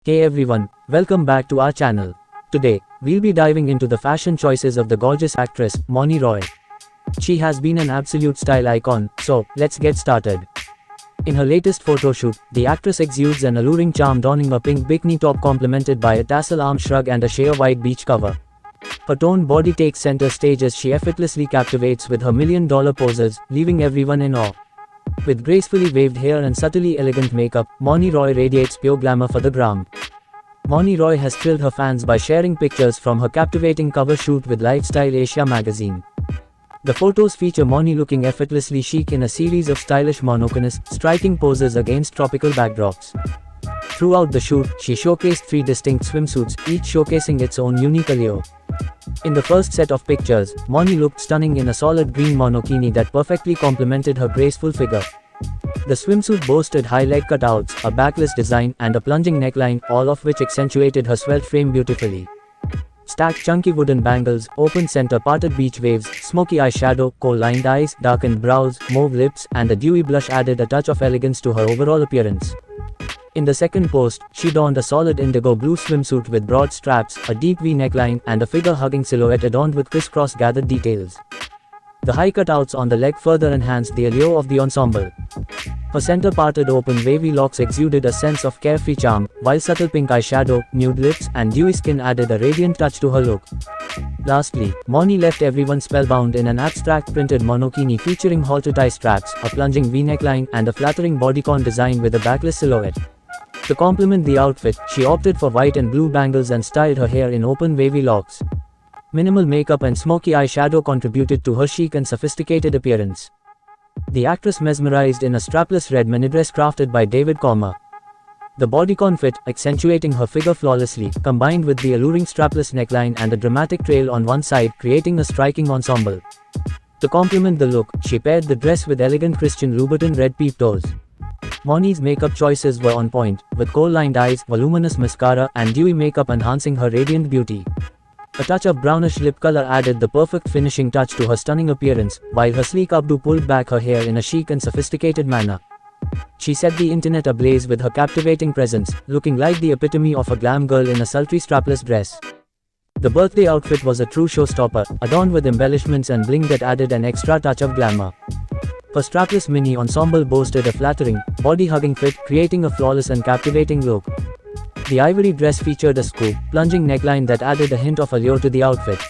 Hey everyone, welcome back to our channel. Today, we'll be diving into the fashion choices of the gorgeous actress, Moni Roy. She has been an absolute style icon, so let's get started. In her latest photo shoot, the actress exudes an alluring charm donning a pink bikini top complemented by a tassel arm shrug and a sheer white beach cover. Her toned body takes center stage as she effortlessly captivates with her million-dollar poses, leaving everyone in awe. With gracefully waved hair and subtly elegant makeup, Moni Roy radiates pure glamour for the gram. Moni Roy has thrilled her fans by sharing pictures from her captivating cover shoot with Lifestyle Asia magazine. The photos feature Moni looking effortlessly chic in a series of stylish monotonous, striking poses against tropical backdrops. Throughout the shoot, she showcased 3 distinct swimsuits, each showcasing its own unique allure. In the first set of pictures, Moni looked stunning in a solid green monokini that perfectly complemented her graceful figure. The swimsuit boasted high leg cutouts, a backless design, and a plunging neckline, all of which accentuated her svelte frame beautifully. Stacked chunky wooden bangles, open center parted beach waves, smoky eyeshadow, kohl-lined eyes, darkened brows, mauve lips, and a dewy blush added a touch of elegance to her overall appearance. In the second post, she donned a solid indigo blue swimsuit with broad straps, a deep V neckline, and a figure-hugging silhouette adorned with crisscross gathered details. The high cutouts on the leg further enhanced the allure of the ensemble. Her center-parted open wavy locks exuded a sense of carefree charm, while subtle pink eyeshadow, nude lips, and dewy skin added a radiant touch to her look. Lastly, Moni left everyone spellbound in an abstract printed monokini featuring halter-tie straps, a plunging V neckline, and a flattering bodycon design with a backless silhouette. To complement the outfit, she opted for white and blue bangles and styled her hair in open wavy locks. Minimal makeup and smoky eyeshadow contributed to her chic and sophisticated appearance. The actress mesmerized in a strapless red mini dress crafted by David Cormer. The bodycon fit, accentuating her figure flawlessly, combined with the alluring strapless neckline and a dramatic trail on one side, creating a striking ensemble. To complement the look, she paired the dress with elegant Christian Louboutin red peep toes. Moni's makeup choices were on point, with kohl-lined eyes, voluminous mascara, and dewy makeup enhancing her radiant beauty. A touch of brownish lip color added the perfect finishing touch to her stunning appearance, while her sleek updo pulled back her hair in a chic and sophisticated manner. She set the internet ablaze with her captivating presence, looking like the epitome of a glam girl in a sultry strapless dress. The birthday outfit was a true showstopper, adorned with embellishments and bling that added an extra touch of glamour. Her strapless mini ensemble boasted a flattering, body-hugging fit, creating a flawless and captivating look. The ivory dress featured a scoop, plunging neckline that added a hint of allure to the outfit.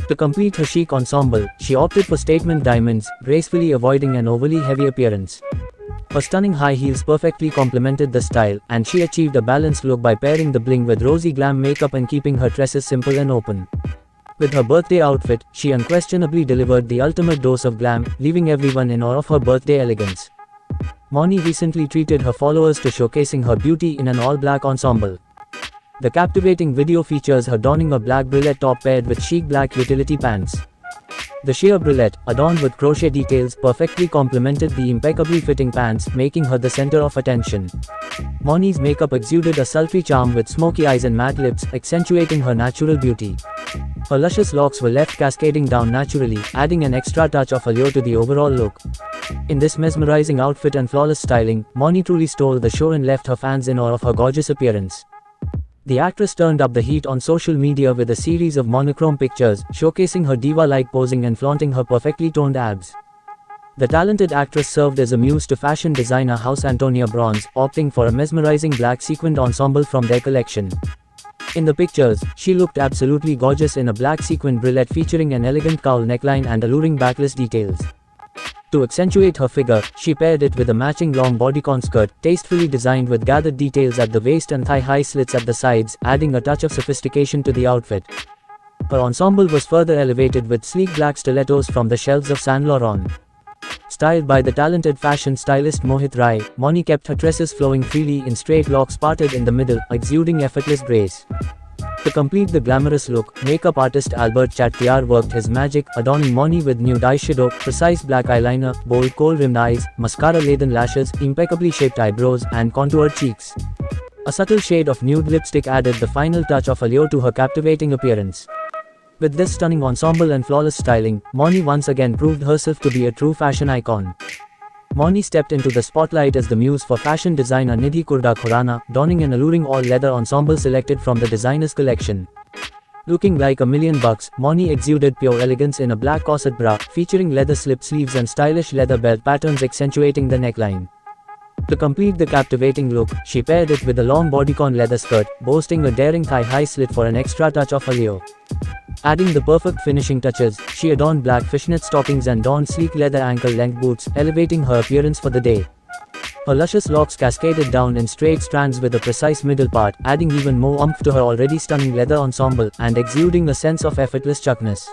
To complete her chic ensemble, she opted for statement diamonds, gracefully avoiding an overly heavy appearance. Her stunning high heels perfectly complemented the style, and she achieved a balanced look by pairing the bling with rosy glam makeup and keeping her tresses simple and open. With her birthday outfit, she unquestionably delivered the ultimate dose of glam, leaving everyone in awe of her birthday elegance. Moni recently treated her followers to showcasing her beauty in an all-black ensemble. The captivating video features her donning a black bralette top paired with chic black utility pants. The sheer bralette, adorned with crochet details, perfectly complemented the impeccably fitting pants, making her the center of attention. Moni's makeup exuded a sultry charm with smoky eyes and matte lips, accentuating her natural beauty. Her luscious locks were left cascading down naturally, adding an extra touch of allure to the overall look. In this mesmerizing outfit and flawless styling, Moni truly stole the show and left her fans in awe of her gorgeous appearance. The actress turned up the heat on social media with a series of monochrome pictures, showcasing her diva-like posing and flaunting her perfectly toned abs. The talented actress served as a muse to fashion designer House Antonia Bronze, opting for a mesmerizing black sequined ensemble from their collection. In the pictures, she looked absolutely gorgeous in a black sequined bralette featuring an elegant cowl neckline and alluring backless details. To accentuate her figure, she paired it with a matching long bodycon skirt, tastefully designed with gathered details at the waist and thigh-high slits at the sides, adding a touch of sophistication to the outfit. Her ensemble was further elevated with sleek black stilettos from the shelves of Saint Laurent. Styled by the talented fashion stylist Mohit Rai, Moni kept her tresses flowing freely in straight locks parted in the middle, exuding effortless grace. To complete the glamorous look, makeup artist Albert Chattiar worked his magic, adorning Moni with nude eyeshadow, precise black eyeliner, bold kohl-rimmed eyes, mascara-laden lashes, impeccably shaped eyebrows, and contoured cheeks. A subtle shade of nude lipstick added the final touch of allure to her captivating appearance. With this stunning ensemble and flawless styling, Moni once again proved herself to be a true fashion icon. Moni stepped into the spotlight as the muse for fashion designer Nidhi Kurda Khurana, donning an alluring all-leather ensemble selected from the designer's collection. Looking like $1,000,000, Moni exuded pure elegance in a black corset bra, featuring leather slip sleeves and stylish leather belt patterns accentuating the neckline. To complete the captivating look, she paired it with a long bodycon leather skirt, boasting a daring thigh-high slit for an extra touch of allure. Adding the perfect finishing touches, she adorned black fishnet stockings and donned sleek leather ankle-length boots, elevating her appearance for the day. Her luscious locks cascaded down in straight strands with a precise middle part, adding even more oomph to her already stunning leather ensemble, and exuding a sense of effortless chuckness.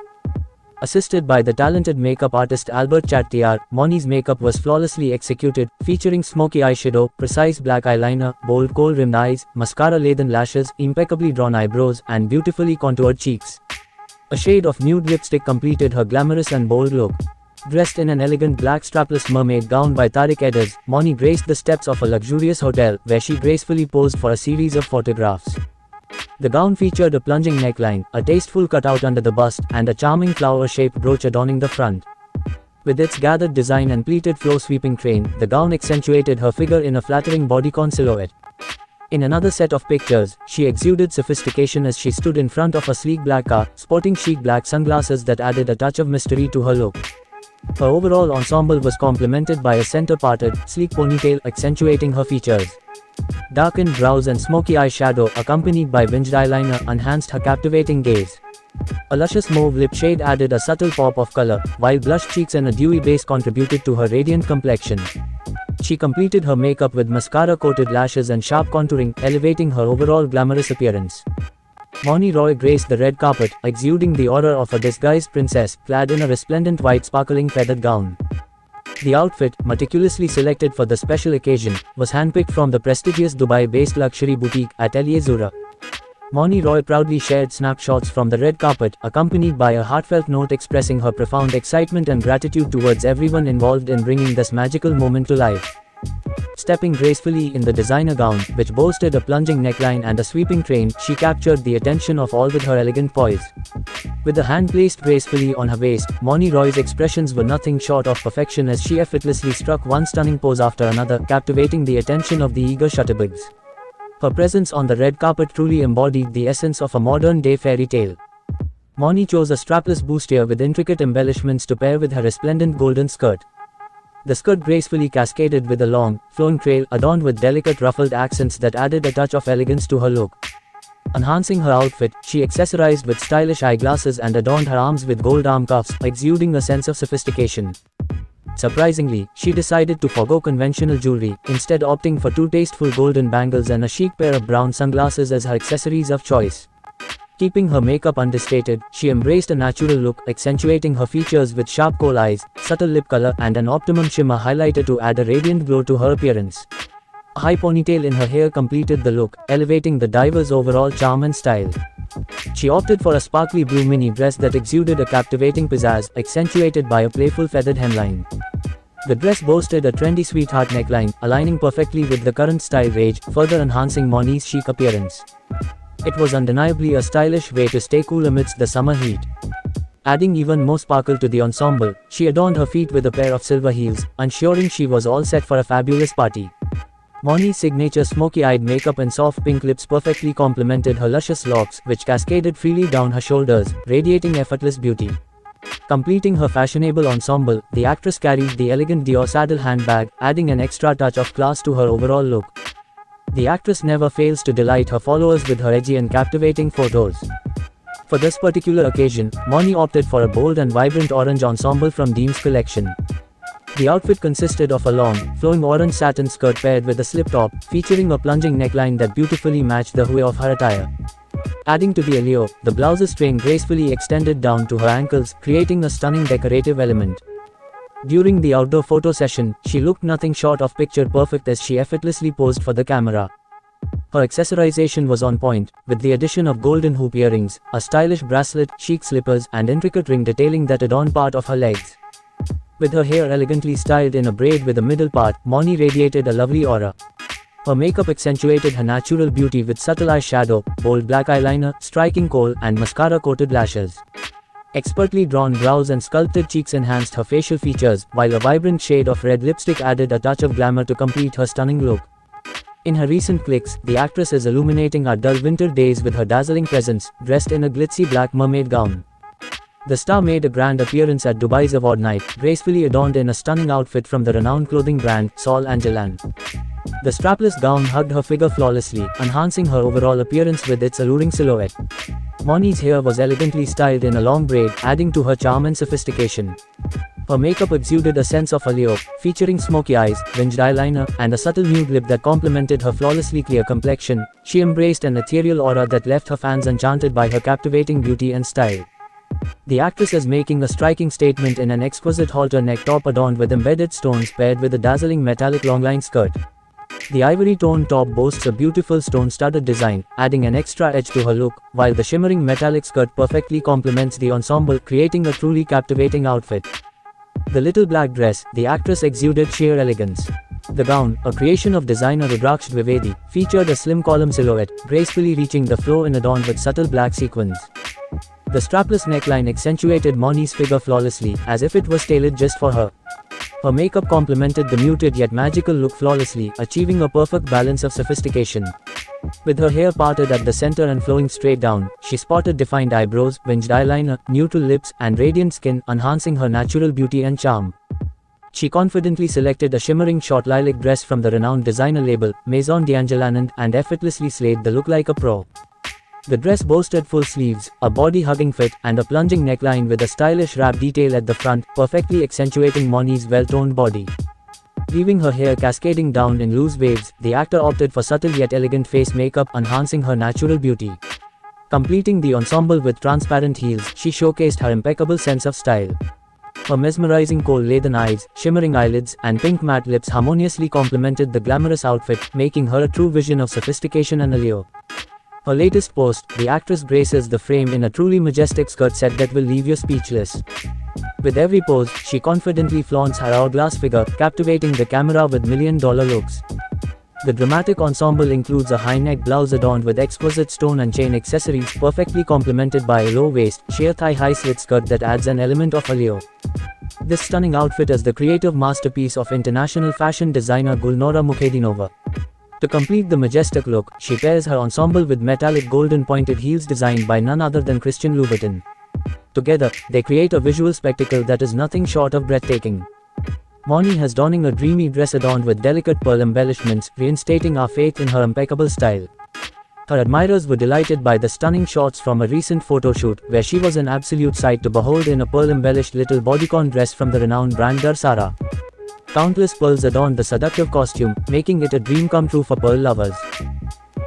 Assisted by the talented makeup artist Albert Chattiar, Moni's makeup was flawlessly executed, featuring smoky eyeshadow, precise black eyeliner, bold kohl-rimmed eyes, mascara-laden lashes, impeccably drawn eyebrows, and beautifully contoured cheeks. A shade of nude lipstick completed her glamorous and bold look. Dressed in an elegant black strapless mermaid gown by Tariq Eders, Moni graced the steps of a luxurious hotel, where she gracefully posed for a series of photographs. The gown featured a plunging neckline, a tasteful cutout under the bust, and a charming flower-shaped brooch adorning the front. With its gathered design and pleated flow-sweeping train, the gown accentuated her figure in a flattering bodycon silhouette. In another set of pictures, she exuded sophistication as she stood in front of a sleek black car, sporting chic black sunglasses that added a touch of mystery to her look. Her overall ensemble was complemented by a center-parted, sleek ponytail accentuating her features. Darkened brows and smoky eyeshadow, accompanied by winged eyeliner, enhanced her captivating gaze. A luscious mauve lip shade added a subtle pop of color, while blush cheeks and a dewy base contributed to her radiant complexion. She completed her makeup with mascara-coated lashes and sharp contouring, elevating her overall glamorous appearance. Moni Roy graced the red carpet, exuding the aura of a disguised princess, clad in a resplendent white sparkling feathered gown. The outfit, meticulously selected for the special occasion, was handpicked from the prestigious Dubai-based luxury boutique, Atelier Zura. Moni Roy proudly shared snapshots from the red carpet, accompanied by a heartfelt note expressing her profound excitement and gratitude towards everyone involved in bringing this magical moment to life. Stepping gracefully in the designer gown, which boasted a plunging neckline and a sweeping train, she captured the attention of all with her elegant poise. With the hand placed gracefully on her waist, Moni Roy's expressions were nothing short of perfection as she effortlessly struck one stunning pose after another, captivating the attention of the eager shutterbugs. Her presence on the red carpet truly embodied the essence of a modern-day fairy tale. Moni chose a strapless bustier with intricate embellishments to pair with her resplendent golden skirt. The skirt gracefully cascaded with a long, flowing trail adorned with delicate ruffled accents that added a touch of elegance to her look. Enhancing her outfit, she accessorized with stylish eyeglasses and adorned her arms with gold arm cuffs, exuding a sense of sophistication. Surprisingly, she decided to forgo conventional jewelry, instead opting for two tasteful golden bangles and a chic pair of brown sunglasses as her accessories of choice. Keeping her makeup understated, she embraced a natural look, accentuating her features with sharp kohl eyes, subtle lip color, and an optimum shimmer highlighter to add a radiant glow to her appearance. A high ponytail in her hair completed the look, elevating the diver's overall charm and style. She opted for a sparkly blue mini dress that exuded a captivating pizzazz, accentuated by a playful feathered hemline. The dress boasted a trendy sweetheart neckline, aligning perfectly with the current style rage, further enhancing Moni's chic appearance. It was undeniably a stylish way to stay cool amidst the summer heat. Adding even more sparkle to the ensemble, she adorned her feet with a pair of silver heels, ensuring she was all set for a fabulous party. Moni's signature smoky-eyed makeup and soft pink lips perfectly complemented her luscious locks, which cascaded freely down her shoulders, radiating effortless beauty. Completing her fashionable ensemble, the actress carried the elegant Dior saddle handbag, adding an extra touch of class to her overall look. The actress never fails to delight her followers with her edgy and captivating photos. For this particular occasion, Moni opted for a bold and vibrant orange ensemble from Deem's collection. The outfit consisted of a long, flowing orange satin skirt paired with a slip top, featuring a plunging neckline that beautifully matched the hue of her attire. Adding to the allure, the blouse's train gracefully extended down to her ankles, creating a stunning decorative element. During the outdoor photo session, she looked nothing short of picture perfect as she effortlessly posed for the camera. Her accessorization was on point, with the addition of golden hoop earrings, a stylish bracelet, chic slippers, and intricate ring detailing that adorned part of her legs. With her hair elegantly styled in a braid with a middle part, Moni radiated a lovely aura. Her makeup accentuated her natural beauty with subtle eyeshadow, bold black eyeliner, striking kohl, and mascara-coated lashes. Expertly drawn brows and sculpted cheeks enhanced her facial features, while a vibrant shade of red lipstick added a touch of glamour to complete her stunning look. In her recent flicks, the actress is illuminating our dull winter days with her dazzling presence, dressed in a glitzy black mermaid gown. The star made a grand appearance at Dubai's award night, gracefully adorned in a stunning outfit from the renowned clothing brand, Sol Angelan. The strapless gown hugged her figure flawlessly, enhancing her overall appearance with its alluring silhouette. Moni's hair was elegantly styled in a long braid, adding to her charm and sophistication. Her makeup exuded a sense of allure, featuring smoky eyes, winged eyeliner, and a subtle nude lip that complemented her flawlessly clear complexion. She embraced an ethereal aura that left her fans enchanted by her captivating beauty and style. The actress is making a striking statement in an exquisite halter neck top adorned with embedded stones paired with a dazzling metallic longline skirt. The ivory-toned top boasts a beautiful stone-studded design, adding an extra edge to her look, while the shimmering metallic skirt perfectly complements the ensemble, creating a truly captivating outfit. The little black dress, the actress exuded sheer elegance. The gown, a creation of designer Rudraksh Dwivedi, featured a slim column silhouette, gracefully reaching the floor and adorned with subtle black sequins. The strapless neckline accentuated Moni's figure flawlessly, as if it was tailored just for her. Her makeup complemented the muted yet magical look flawlessly, achieving a perfect balance of sophistication. With her hair parted at the center and flowing straight down, she sported defined eyebrows, winged eyeliner, neutral lips, and radiant skin, enhancing her natural beauty and charm. She confidently selected a shimmering short lilac dress from the renowned designer label, Maison d'Angelan, and effortlessly slayed the look like a pro. The dress boasted full sleeves, a body-hugging fit, and a plunging neckline with a stylish wrap detail at the front, perfectly accentuating Moni's well-toned body. Leaving her hair cascading down in loose waves, the actor opted for subtle yet elegant face makeup, enhancing her natural beauty. Completing the ensemble with transparent heels, she showcased her impeccable sense of style. Her mesmerizing kohl-laden eyes, shimmering eyelids, and pink matte lips harmoniously complemented the glamorous outfit, making her a true vision of sophistication and allure. Her latest post, the actress graces the frame in a truly majestic skirt set that will leave you speechless. With every pose, she confidently flaunts her hourglass figure, captivating the camera with million-dollar looks. The dramatic ensemble includes a high-neck blouse adorned with exquisite stone and chain accessories, perfectly complemented by a low-waist, sheer thigh-high slit skirt that adds an element of allure. This stunning outfit is the creative masterpiece of international fashion designer Gulnora Mukhedinova. To complete the majestic look, she pairs her ensemble with metallic golden pointed heels designed by none other than Christian Louboutin. Together, they create a visual spectacle that is nothing short of breathtaking. Moni has donning a dreamy dress adorned with delicate pearl embellishments, reinstating our faith in her impeccable style. Her admirers were delighted by the stunning shots from a recent photo shoot, where she was an absolute sight to behold in a pearl-embellished little bodycon dress from the renowned brand Darsara. Countless pearls adorned the seductive costume, making it a dream come true for pearl lovers.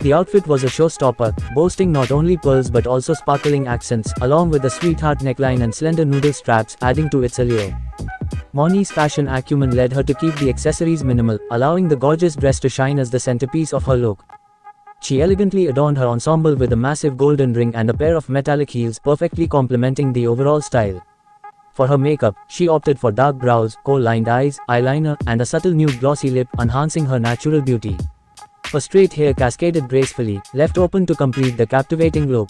The outfit was a showstopper, boasting not only pearls but also sparkling accents, along with a sweetheart neckline and slender noodle straps, adding to its allure. Moni's fashion acumen led her to keep the accessories minimal, allowing the gorgeous dress to shine as the centerpiece of her look. She elegantly adorned her ensemble with a massive golden ring and a pair of metallic heels, perfectly complementing the overall style. For her makeup, she opted for dark brows, kohl-lined eyes, eyeliner, and a subtle nude glossy lip, enhancing her natural beauty. Her straight hair cascaded gracefully, left open to complete the captivating look.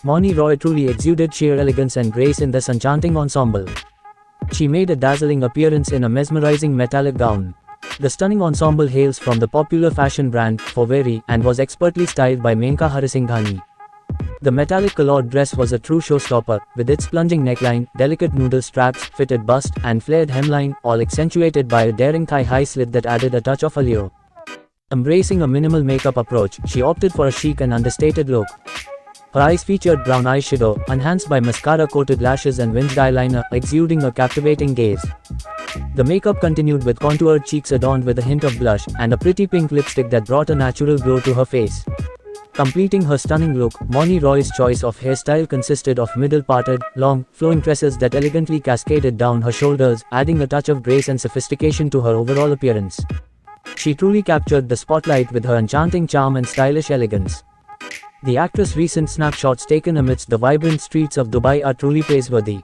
Moni Roy truly exuded sheer elegance and grace in this enchanting ensemble. She made a dazzling appearance in a mesmerizing metallic gown. The stunning ensemble hails from the popular fashion brand, Foveri, and was expertly styled by Menka Harisinghani. The metallic colored dress was a true showstopper, with its plunging neckline, delicate noodle straps, fitted bust, and flared hemline, all accentuated by a daring thigh-high slit that added a touch of allure. Embracing a minimal makeup approach, she opted for a chic and understated look. Her eyes featured brown eyeshadow, enhanced by mascara-coated lashes and winged eyeliner, exuding a captivating gaze. The makeup continued with contoured cheeks adorned with a hint of blush, and a pretty pink lipstick that brought a natural glow to her face. Completing her stunning look, Moni Roy's choice of hairstyle consisted of middle-parted, long, flowing tresses that elegantly cascaded down her shoulders, adding a touch of grace and sophistication to her overall appearance. She truly captured the spotlight with her enchanting charm and stylish elegance. The actress' recent snapshots taken amidst the vibrant streets of Dubai are truly praiseworthy.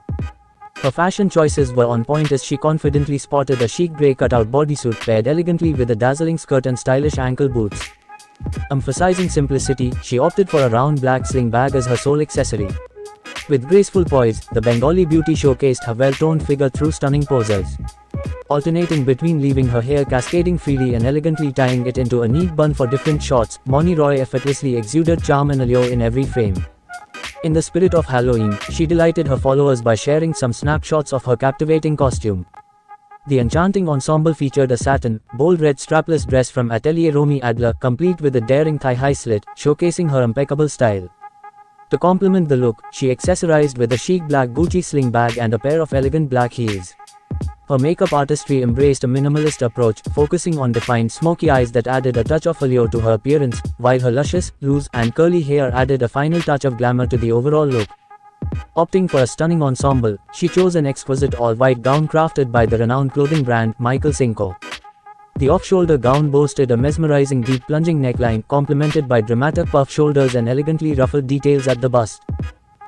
Her fashion choices were on point as she confidently spotted a chic grey cutout bodysuit paired elegantly with a dazzling skirt and stylish ankle boots. Emphasizing simplicity, she opted for a round black sling bag as her sole accessory. With graceful poise, the Bengali beauty showcased her well-toned figure through stunning poses. Alternating between leaving her hair cascading freely and elegantly tying it into a neat bun for different shots, Moni Roy effortlessly exuded charm and allure in every frame. In the spirit of Halloween, she delighted her followers by sharing some snapshots of her captivating costume. The enchanting ensemble featured a satin, bold red strapless dress from Atelier Romy Adler, complete with a daring thigh-high slit, showcasing her impeccable style. To complement the look, she accessorized with a chic black Gucci sling bag and a pair of elegant black heels. Her makeup artistry embraced a minimalist approach, focusing on defined smoky eyes that added a touch of allure to her appearance, while her luscious, loose, and curly hair added a final touch of glamour to the overall look. Opting for a stunning ensemble, she chose an exquisite all-white gown crafted by the renowned clothing brand Michael Cinco. The off-shoulder gown boasted a mesmerizing deep plunging neckline, complemented by dramatic puff shoulders and elegantly ruffled details at the bust.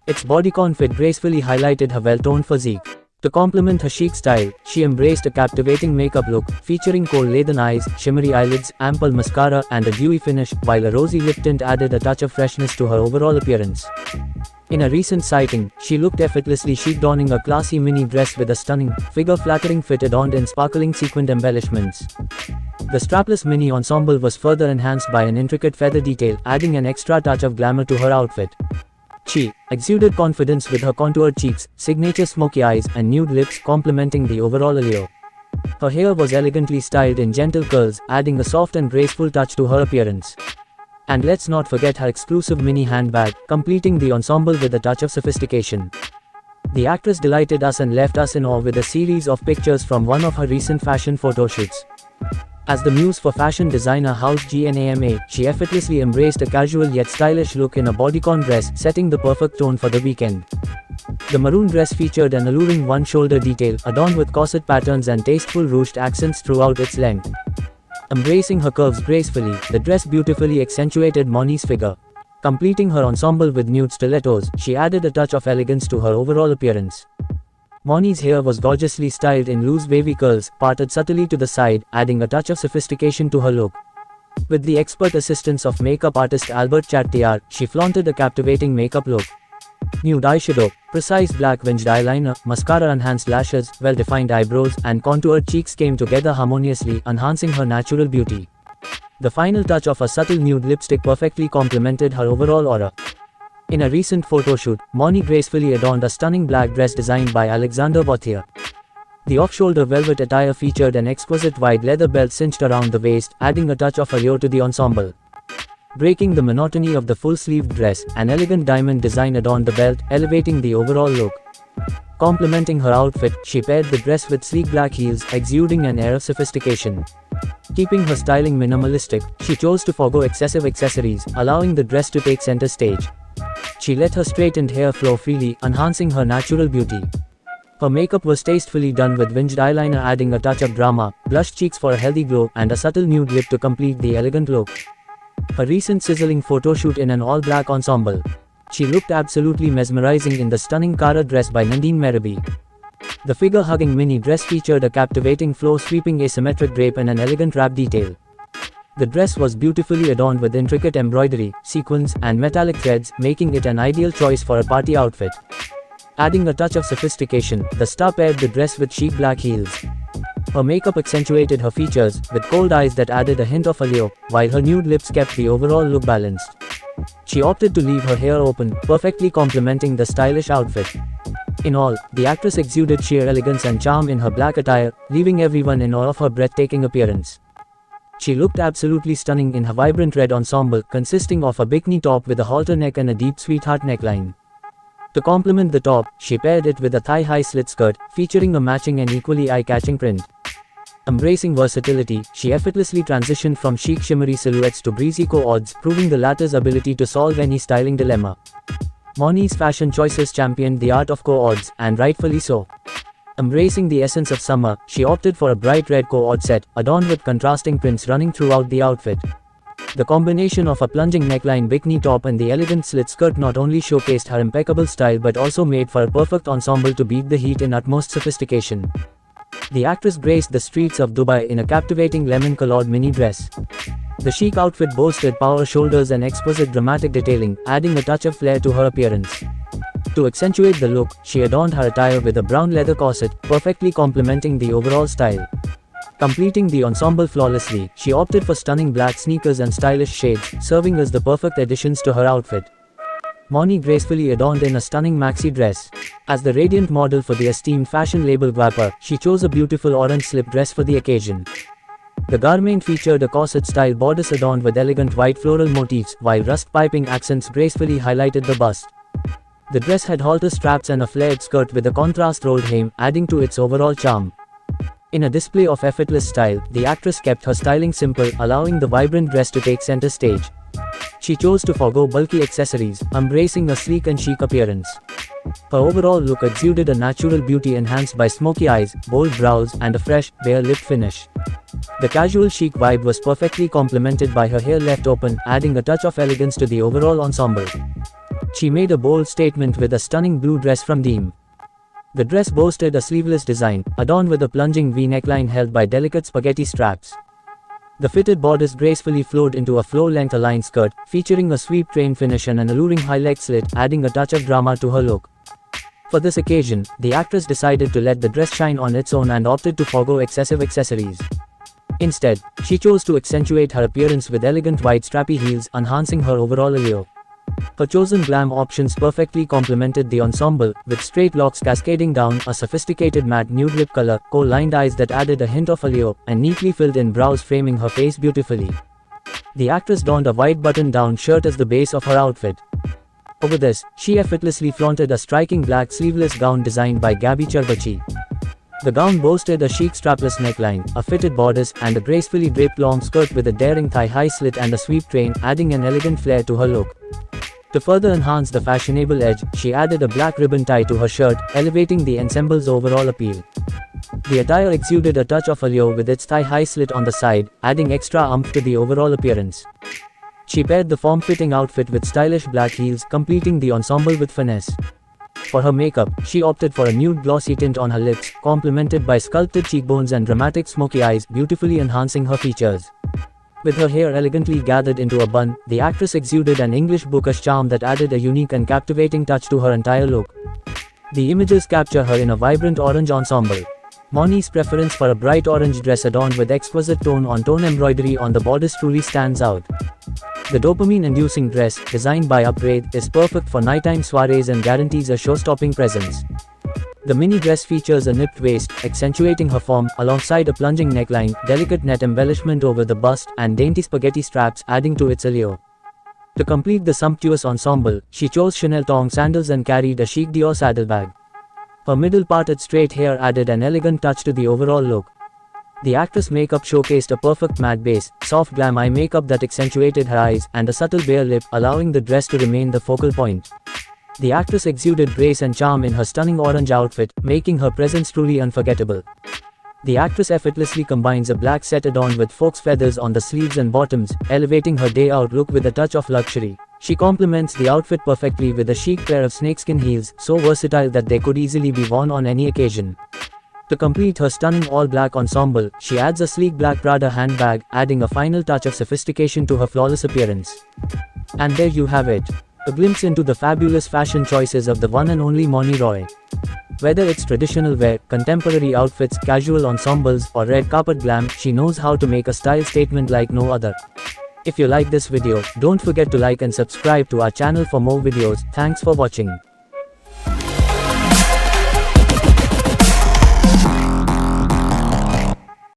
Its bodycon fit gracefully highlighted her well-toned physique. To complement her chic style, she embraced a captivating makeup look, featuring cold leaden eyes, shimmery eyelids, ample mascara, and a dewy finish, while a rosy lip tint added a touch of freshness to her overall appearance. In a recent sighting, she looked effortlessly chic, donning a classy mini dress with a stunning, figure-flattering fit adorned in sparkling sequined embellishments. The strapless mini ensemble was further enhanced by an intricate feather detail, adding an extra touch of glamour to her outfit. She exuded confidence with her contoured cheeks, signature smoky eyes, and nude lips, complementing the overall allure. Her hair was elegantly styled in gentle curls, adding a soft and graceful touch to her appearance. And let's not forget her exclusive mini handbag, completing the ensemble with a touch of sophistication. The actress delighted us and left us in awe with a series of pictures from one of her recent fashion photoshoots. As the muse for fashion designer House GNAMA, she effortlessly embraced a casual yet stylish look in a bodycon dress, setting the perfect tone for the weekend. The maroon dress featured an alluring one-shoulder detail, adorned with corset patterns and tasteful ruched accents throughout its length. Embracing her curves gracefully, the dress beautifully accentuated Moni's figure. Completing her ensemble with nude stilettos, she added a touch of elegance to her overall appearance. Moni's hair was gorgeously styled in loose wavy curls, parted subtly to the side, adding a touch of sophistication to her look. With the expert assistance of makeup artist Albert Chattiar, she flaunted a captivating makeup look. Nude eyeshadow, precise black winged eyeliner, mascara-enhanced lashes, well-defined eyebrows, and contoured cheeks came together harmoniously, enhancing her natural beauty. The final touch of a subtle nude lipstick perfectly complemented her overall aura. In a recent photoshoot, Moni gracefully adorned a stunning black dress designed by Alexander Vauthier. The off-shoulder velvet attire featured an exquisite wide leather belt cinched around the waist, adding a touch of allure to the ensemble. Breaking the monotony of the full-sleeved dress, an elegant diamond design adorned the belt, elevating the overall look. Complementing her outfit, she paired the dress with sleek black heels, exuding an air of sophistication. Keeping her styling minimalistic, she chose to forego excessive accessories, allowing the dress to take center stage. She let her straightened hair flow freely, enhancing her natural beauty. Her makeup was tastefully done with winged eyeliner adding a touch of drama, blushed cheeks for a healthy glow, and a subtle nude lip to complete the elegant look. Her recent sizzling photoshoot in an all-black ensemble. She looked absolutely mesmerizing in the stunning Kara dress by Nandine Merabi. The figure-hugging mini dress featured a captivating floor-sweeping asymmetric drape and an elegant wrap detail. The dress was beautifully adorned with intricate embroidery, sequins, and metallic threads, making it an ideal choice for a party outfit. Adding a touch of sophistication, the star paired the dress with chic black heels. Her makeup accentuated her features, with cold eyes that added a hint of allure, while her nude lips kept the overall look balanced. She opted to leave her hair open, perfectly complementing the stylish outfit. In all, the actress exuded sheer elegance and charm in her black attire, leaving everyone in awe of her breathtaking appearance. She looked absolutely stunning in her vibrant red ensemble, consisting of a bikini top with a halter neck and a deep sweetheart neckline. To complement the top, she paired it with a thigh-high slit skirt, featuring a matching and equally eye-catching print. Embracing versatility, she effortlessly transitioned from chic shimmery silhouettes to breezy co-ords, proving the latter's ability to solve any styling dilemma. Moni's fashion choices championed the art of co-ords, and rightfully so. Embracing the essence of summer, she opted for a bright red co-ord set, adorned with contrasting prints running throughout the outfit. The combination of a plunging neckline bikini top and the elegant slit skirt not only showcased her impeccable style but also made for a perfect ensemble to beat the heat in utmost sophistication. The actress graced the streets of Dubai in a captivating lemon-colored mini dress. The chic outfit boasted power shoulders and exquisite dramatic detailing, adding a touch of flair to her appearance. To accentuate the look, she adorned her attire with a brown leather corset, perfectly complementing the overall style. Completing the ensemble flawlessly, she opted for stunning black sneakers and stylish shades, serving as the perfect additions to her outfit. Moni gracefully adorned in a stunning maxi dress. As the radiant model for the esteemed fashion label Guapa, she chose a beautiful orange slip dress for the occasion. The garment featured a corset-style bodice adorned with elegant white floral motifs, while rust piping accents gracefully highlighted the bust. The dress had halter straps and a flared skirt with a contrast rolled hem, adding to its overall charm. In a display of effortless style, the actress kept her styling simple, allowing the vibrant dress to take center stage. She chose to forego bulky accessories, embracing a sleek and chic appearance. Her overall look exuded a natural beauty enhanced by smoky eyes, bold brows, and a fresh, bare-lipped finish. The casual chic vibe was perfectly complemented by her hair left open, adding a touch of elegance to the overall ensemble. She made a bold statement with a stunning blue dress from Deem. The dress boasted a sleeveless design, adorned with a plunging V neckline held by delicate spaghetti straps. The fitted bodice gracefully flowed into a floor-length aligned skirt, featuring a sweep train finish and an alluring high-leg slit, adding a touch of drama to her look. For this occasion, the actress decided to let the dress shine on its own and opted to forego excessive accessories. Instead, she chose to accentuate her appearance with elegant white strappy heels, enhancing her overall allure. Her chosen glam options perfectly complemented the ensemble, with straight locks cascading down, a sophisticated matte nude lip color, kohl-lined eyes that added a hint of allure, and neatly filled-in brows framing her face beautifully. The actress donned a white button-down shirt as the base of her outfit. Over this, she effortlessly flaunted a striking black sleeveless gown designed by Gabby Charbachi. The gown boasted a chic strapless neckline, a fitted bodice, and a gracefully draped long skirt with a daring thigh-high slit and a sweep train, adding an elegant flair to her look. To further enhance the fashionable edge, she added a black ribbon tie to her shirt, elevating the ensemble's overall appeal. The attire exuded a touch of allure with its thigh-high slit on the side, adding extra oomph to the overall appearance. She paired the form-fitting outfit with stylish black heels, completing the ensemble with finesse. For her makeup, she opted for a nude glossy tint on her lips, complemented by sculpted cheekbones and dramatic smoky eyes, beautifully enhancing her features. With her hair elegantly gathered into a bun, the actress exuded an English bookish charm that added a unique and captivating touch to her entire look. The images capture her in a vibrant orange ensemble. Moni's preference for a bright orange dress adorned with exquisite tone-on-tone embroidery on the bodice truly stands out. The dopamine-inducing dress, designed by Upgrade, is perfect for nighttime soirees and guarantees a show-stopping presence. The mini dress features a nipped waist, accentuating her form, alongside a plunging neckline, delicate net embellishment over the bust, and dainty spaghetti straps, adding to its allure. To complete the sumptuous ensemble, she chose Chanel thong sandals and carried a chic Dior saddlebag. Her middle-parted straight hair added an elegant touch to the overall look. The actress' makeup showcased a perfect matte base, soft glam eye makeup that accentuated her eyes, and a subtle bare lip, allowing the dress to remain the focal point. The actress exuded grace and charm in her stunning orange outfit, making her presence truly unforgettable. The actress effortlessly combines a black set adorned with fox feathers on the sleeves and bottoms, elevating her day-out look with a touch of luxury. She complements the outfit perfectly with a chic pair of snakeskin heels, so versatile that they could easily be worn on any occasion. To complete her stunning all-black ensemble, she adds a sleek black Prada handbag, adding a final touch of sophistication to her flawless appearance. And there you have it. A glimpse into the fabulous fashion choices of the one and only Moni Roy. Whether it's traditional wear, contemporary outfits, casual ensembles, or red carpet glam, she knows how to make a style statement like no other. If you like this video, don't forget to like and subscribe to our channel for more videos. Thanks for watching.